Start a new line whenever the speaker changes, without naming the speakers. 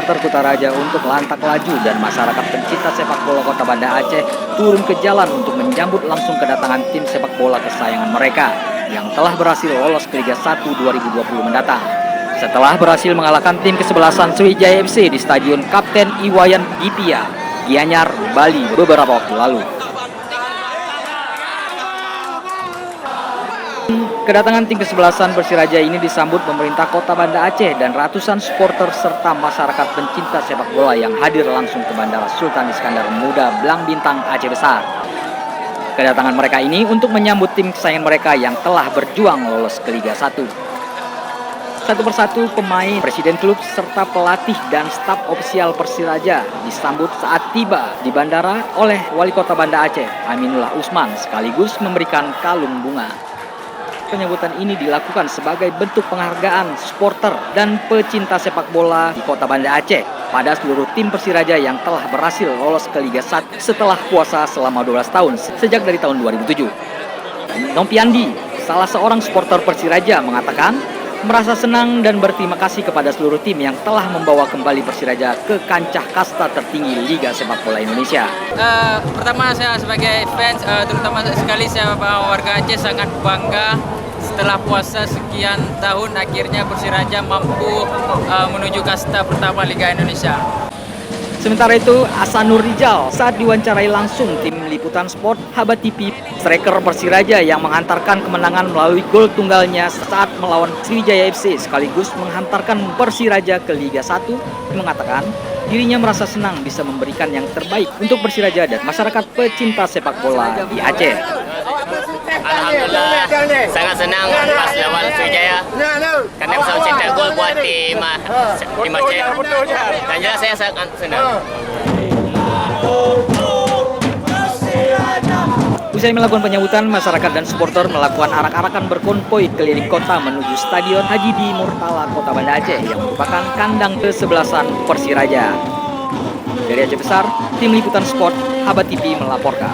supporter Kutaraja untuk lantak laju dan masyarakat pencinta sepak bola Kota Banda Aceh turun ke jalan untuk menyambut langsung kedatangan tim sepak bola kesayangan mereka yang telah berhasil lolos ke Liga 1 2020 mendatang. Setelah berhasil mengalahkan tim kesebelasan Sriwijaya FC di Stadion Kapten Iwayan Dipia, Gianyar, Bali beberapa waktu lalu. Kedatangan tim kesebelasan Persiraja ini disambut pemerintah Kota Banda Aceh dan ratusan supporter serta masyarakat pencinta sepak bola yang hadir langsung ke Bandara Sultan Iskandar Muda Blang Bintang Aceh Besar. Kedatangan mereka ini untuk menyambut tim kesayangan mereka yang telah berjuang lolos ke Liga 1. Satu persatu pemain, presiden klub, serta pelatih dan staf ofisial Persiraja disambut saat tiba di bandara oleh Wali Kota Banda Aceh, Aminullah Usman, sekaligus memberikan kalung bunga. Penyambutan ini dilakukan sebagai bentuk penghargaan supporter dan pecinta sepak bola di Kota Banda Aceh pada seluruh tim Persiraja yang telah berhasil lolos ke Liga 1 setelah puasa selama 12 tahun sejak dari tahun 2007. Nompiandi, salah seorang supporter Persiraja, mengatakan merasa senang dan berterima kasih kepada seluruh tim yang telah membawa kembali Persiraja ke kancah kasta tertinggi Liga Sepak Bola Indonesia.
Pertama, saya sebagai fans, terutama sekali saya warga Aceh sangat bangga setelah puasa sekian tahun akhirnya Persiraja mampu menuju kasta pertama Liga Indonesia.
Sementara itu, Ahsanur Rijal saat diwawancarai langsung tim Liputan Sport Habat TV, striker Persiraja yang menghantarkan kemenangan melalui gol tunggalnya saat melawan Sriwijaya FC sekaligus menghantarkan Persiraja ke Liga 1, mengatakan dirinya merasa senang bisa memberikan yang terbaik untuk Persiraja dan masyarakat pecinta sepak bola di Aceh.
Alhamdulillah sangat senang pas lawan Sriwijaya karena bisa mencetak gol buat tim Aceh, dan jelas saya sangat senang.
Usai melakukan penyambutan, masyarakat dan supporter melakukan arak-arakan berkonvoi keliling kota menuju Stadion Haji di Murtala, Kota Banda Aceh yang merupakan kandang kesebelasan Persiraja. Dari Aceh Besar, tim Liputan Sport Habat TV melaporkan.